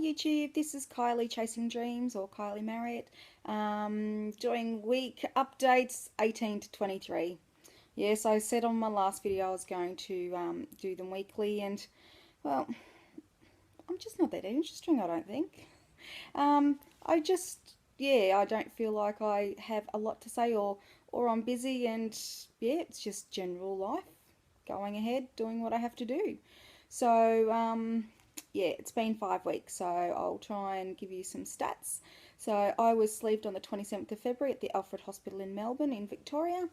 YouTube, this is Kylie Chasing Dreams, or Kylie Marriott, doing week updates 18 to 23. Yes, I said on my last video I was going to do them weekly, and well, I'm just not that interesting, I don't think. I just, yeah, I don't feel like I have a lot to say, or I'm busy, and yeah, it's just general life, going ahead, doing what I have to do. So, yeah, it's been 5 weeks, so I'll try and give you some stats. So I was sleeved on the 27th of February at the Alfred Hospital in Melbourne in Victoria.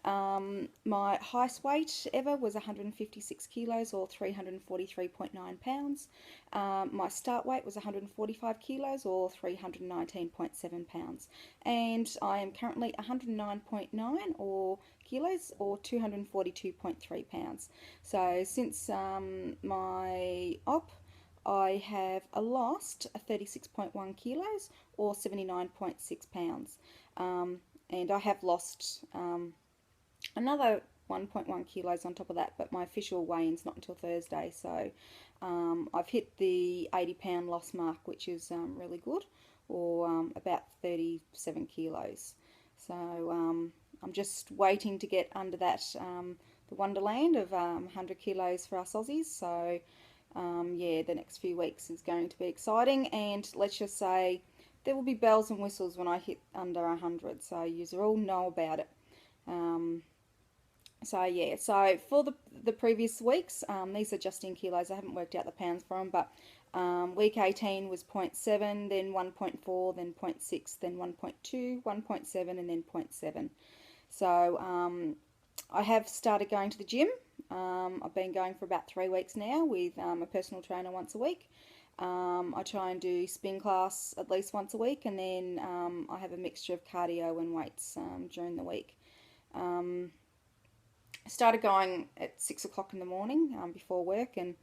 My highest weight ever was 156 kilos, or 343.9 pounds. My start weight was 145 kilos, or 319.7 pounds. And I am currently 109.9 or kilos, or 242.3 pounds. So since my op, I have lost 36.1 kilos, or 79.6 pounds. And I have lost another 1.1 kilos on top of that, but my official weigh-in's not until Thursday, so I've hit the 80-pound loss mark, which is really good, or about 37 kilos. So I'm just waiting to get under that, the wonderland of 100 kilos for us Aussies. So yeah, the next few weeks is going to be exciting, and let's just say there will be bells and whistles when I hit under 100, so you all know about it. So yeah, so for the previous weeks, these are just in kilos. I haven't worked out the pounds for them, but week 18 was 0.7, then 1.4, then 0.6, then 1.2, 1.7, and then 0.7. So I have started going to the gym. I've been going for about 3 weeks now with a personal trainer once a week. I try and do spin class at least once a week, and then I have a mixture of cardio and weights during the week. I started going at 6 o'clock in the morning before work, and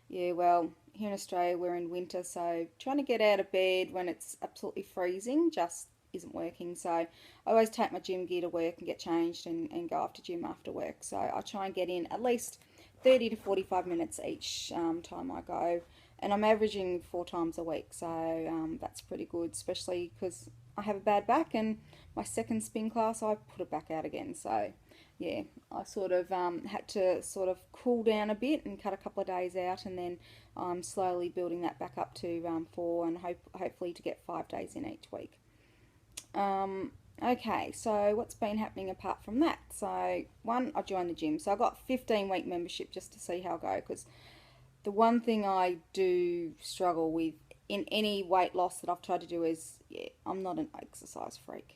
yeah, well, here in Australia we're in winter, so trying to get out of bed when it's absolutely freezing just isn't working. So I always take my gym gear to work and get changed and go off to gym after work. So I try and get in at least 30 to 45 minutes each time I go, and I'm averaging 4 times a week, so that's pretty good, especially because I have a bad back, and my second spin class I put it back out again. So yeah, I sort of had to sort of cool down a bit and cut a couple of days out, and then I'm slowly building that back up to 4, and hopefully to get 5 days in each week. Okay, so what's been happening apart from that? So one, I joined the gym, so I got 15-week membership just to see how I go, because the one thing I do struggle with in any weight loss that I've tried to do is, yeah, I'm not an exercise freak.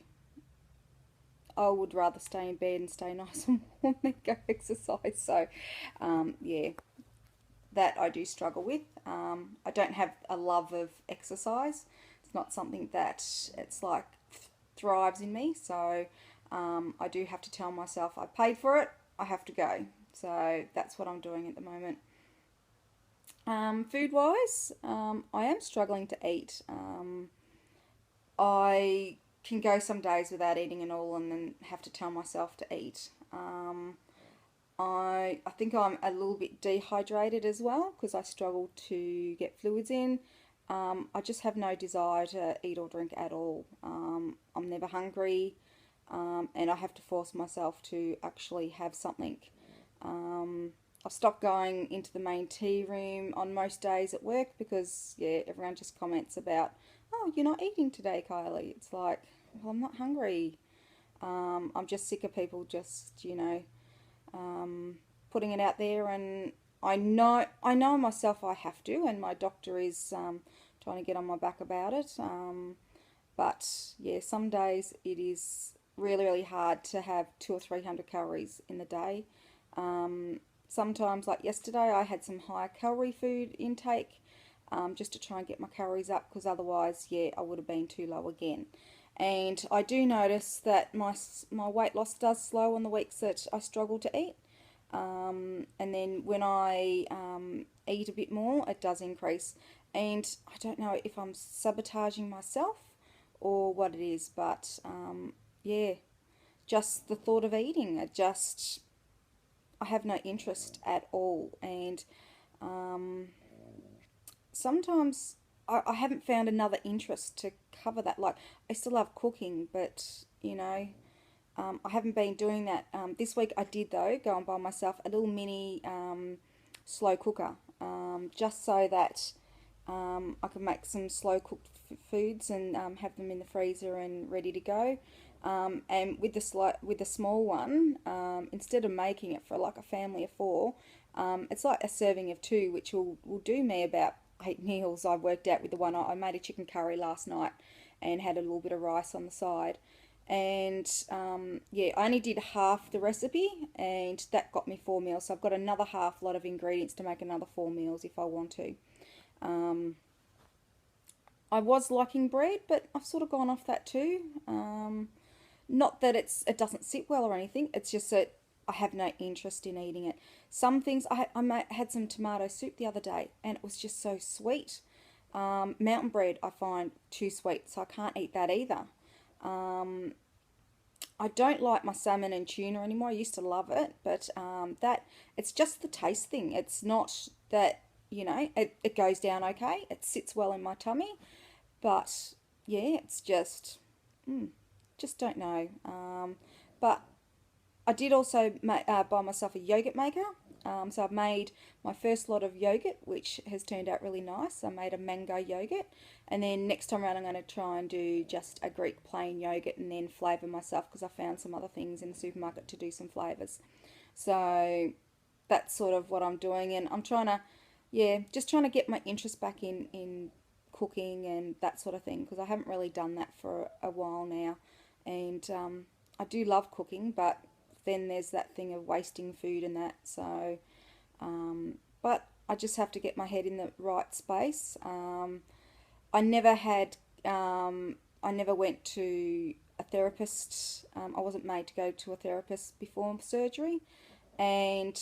I would rather stay in bed and stay nice and warm than go exercise. So, yeah, that I do struggle with. I don't have a love of exercise. It's not something that it's like thrives in me. So, I do have to tell myself I paid for it, I have to go. So that's what I'm doing at the moment. Food-wise, I am struggling to eat. I can go some days without eating at all, and then have to tell myself to eat. I think I'm a little bit dehydrated as well, because I struggle to get fluids in. I just have no desire to eat or drink at all. I'm never hungry, and I have to force myself to actually have something. I've stopped going into the main tea room on most days at work, because yeah, everyone just comments about, oh, you're not eating today, Kylie. It's like, well, I'm not hungry. I'm just sick of people just, putting it out there, and I know myself I have to, and my doctor is trying to get on my back about it. But yeah, some days it is really, really hard to have 200 or 300 calories in the day. Sometimes, like yesterday, I had some higher calorie food intake just to try and get my calories up, because otherwise, yeah, I would have been too low again. And I do notice that my weight loss does slow on the weeks that I struggle to eat. And then when I eat a bit more, it does increase. And I don't know if I'm sabotaging myself or what it is, but yeah, just the thought of eating, I have no interest at all. And sometimes I haven't found another interest to cover that. Like, I still love cooking, but you know, I haven't been doing that. This week I did though go and buy myself a little mini slow cooker, just so that I can make some slow cooked foods and have them in the freezer and ready to go. And with the small one, instead of making it for like a family of four, it's like a serving of two, which will do me about 8 meals. I've worked out with the one I made a chicken curry last night and had a little bit of rice on the side. And yeah, I only did half the recipe, and that got me 4 meals. So I've got another half lot of ingredients to make another 4 meals if I want to. Um, I was liking bread, but I've sort of gone off that too. Not that it doesn't sit well or anything. It's just that I have no interest in eating it. Some things had some tomato soup the other day, and it was just so sweet. Mountain bread I find too sweet, so I can't eat that either. Um, I don't like my salmon and tuna anymore. I used to love it, but that it's just the taste thing. It's not that, it goes down okay. It sits well in my tummy, but yeah, it's just don't know. But I did also buy myself a yogurt maker. So I've made my first lot of yogurt, which has turned out really nice. I made a mango yogurt, and then next time around I'm going to try and do just a Greek plain yogurt and then flavour myself, because I found some other things in the supermarket to do some flavours. So that's sort of what I'm doing, and I'm trying to, yeah, just trying to get my interest back in cooking and that sort of thing, because I haven't really done that for a while now. And I do love cooking, but then there's that thing of wasting food and that. So, but I just have to get my head in the right space. I never had, I never went to a therapist. I wasn't made to go to a therapist before surgery. And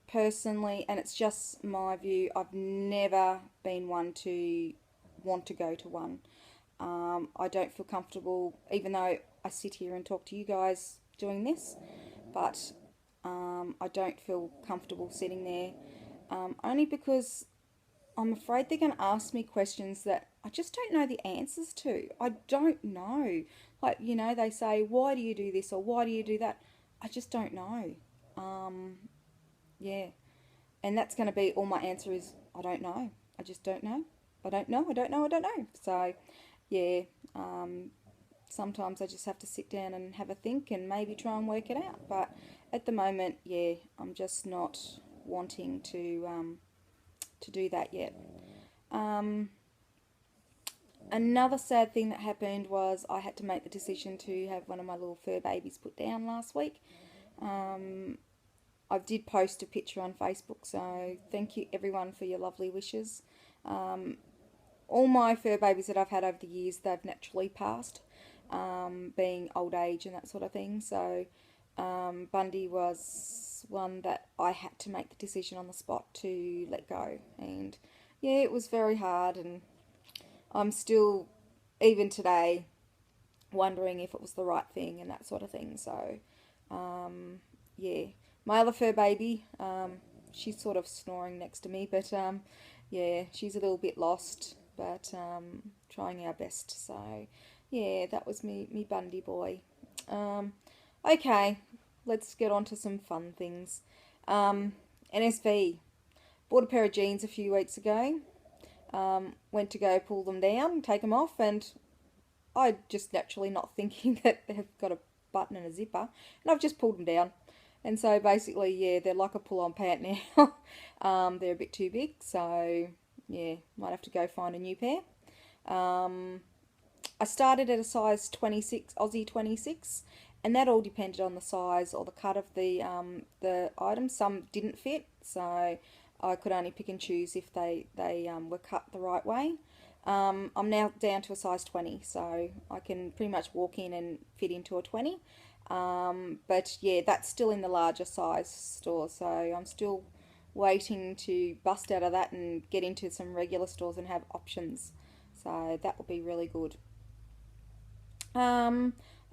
personally, and it's just my view, I've never been one to want to go to one. I don't feel comfortable, even though I sit here and talk to you guys doing this, but I don't feel comfortable sitting there, only because I'm afraid they're going to ask me questions that I just don't know the answers to. I don't know. Like, they say, why do you do this or why do you do that? I just don't know. Um, yeah. And that's going to be all my answer is, I don't know. I just don't know. I don't know. I don't know. I don't know. So, yeah. Sometimes I just have to sit down and have a think and maybe try and work it out. But at the moment, yeah, I'm just not wanting to do that yet. Another sad thing that happened was I had to make the decision to have one of my little fur babies put down last week. I did post a picture on Facebook, so thank you everyone for your lovely wishes. All my fur babies that I've had over the years, they've naturally passed, being old age and that sort of thing. So Bundy was one that I had to make the decision on the spot to let go. And yeah, it was very hard, and I'm still, even today, wondering if it was the right thing and that sort of thing. So yeah, my other fur baby, she's sort of snoring next to me, but yeah, she's a little bit lost, but trying our best. So yeah, that was me Bundy boy. Okay, let's get on to some fun things. NSV, bought a pair of jeans a few weeks ago. Went to go pull them down, take them off, and I just naturally not thinking that they've got a button and a zipper, and I've just pulled them down. And so basically, yeah, they're like a pull-on pant now. They're a bit too big, so yeah, might have to go find a new pair. I started at a size 26, Aussie 26, and that all depended on the size or the cut of the items. Some didn't fit, so I could only pick and choose if they were cut the right way. I'm now down to a size 20, so I can pretty much walk in and fit into a 20. But yeah, that's still in the larger size store, so I'm still waiting to bust out of that and get into some regular stores and have options. So that will be really good.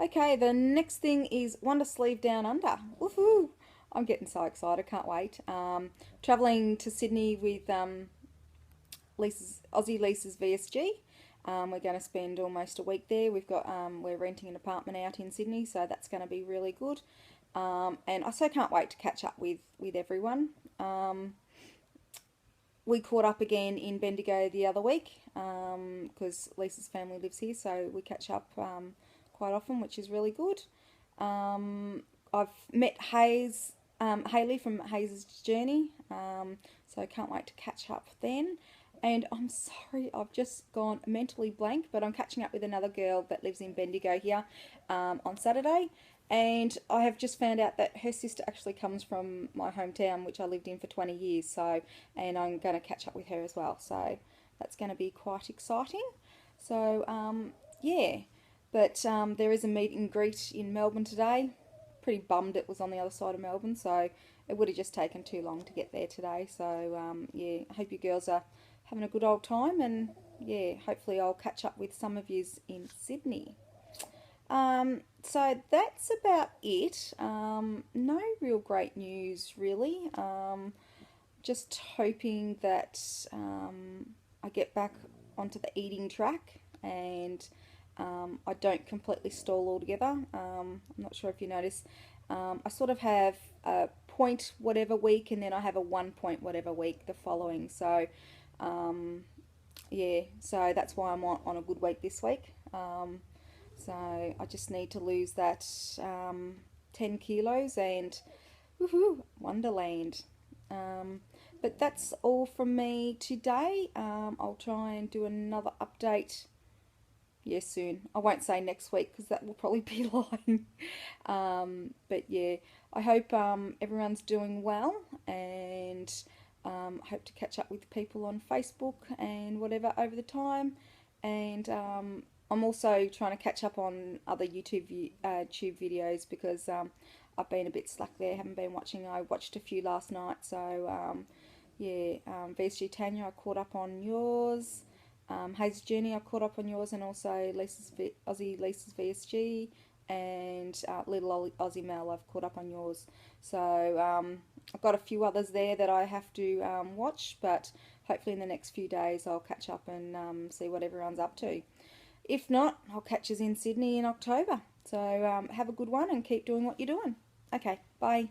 Okay, the next thing is Wonder Sleeve Down Under. Woohoo! I'm getting so excited, can't wait. Travelling to Sydney with Aussie Lisa's VSG. We're going to spend almost a week there. We're renting an apartment out in Sydney, so that's going to be really good. And I so can't wait to catch up with everyone. We caught up again in Bendigo the other week because Lisa's family lives here, so we catch up quite often, which is really good. I've met Hayley from Hayes' Journey, so I can't wait to catch up then. And I'm sorry, I've just gone mentally blank, but I'm catching up with another girl that lives in Bendigo here on Saturday. And I have just found out that her sister actually comes from my hometown, which I lived in for 20 years. So, and I'm going to catch up with her as well. So that's going to be quite exciting. So, yeah. But there is a meet and greet in Melbourne today. Pretty bummed it was on the other side of Melbourne, so it would have just taken too long to get there today. So, yeah, I hope you girls are having a good old time, and yeah, hopefully I'll catch up with some of yous in Sydney. So that's about it. No real great news, really. Just hoping that I get back onto the eating track and I don't completely stall altogether. I'm not sure if you notice. I sort of have a point whatever week and then I have a 1 point whatever week the following. So, yeah, so that's why I'm on a good week this week. So I just need to lose that 10 kilos and woohoo, Wonderland. But that's all from me today. I'll try and do another update, yeah, soon. I won't say next week because that will probably be lying. But yeah, I hope everyone's doing well, and hope to catch up with people on Facebook and whatever over the time. And I'm also trying to catch up on other tube videos because I've been a bit slack there, haven't been watching. I watched a few last night, so yeah, VSG Tanya, I caught up on yours. Hayes' Journey, I caught up on yours, and also Aussie Lisa's VSG, and Little Aussie Mel, I've caught up on yours. So I've got a few others there that I have to watch, but hopefully in the next few days I'll catch up and see what everyone's up to. If not, I'll catch us in Sydney in October. So have a good one and keep doing what you're doing. Okay, bye.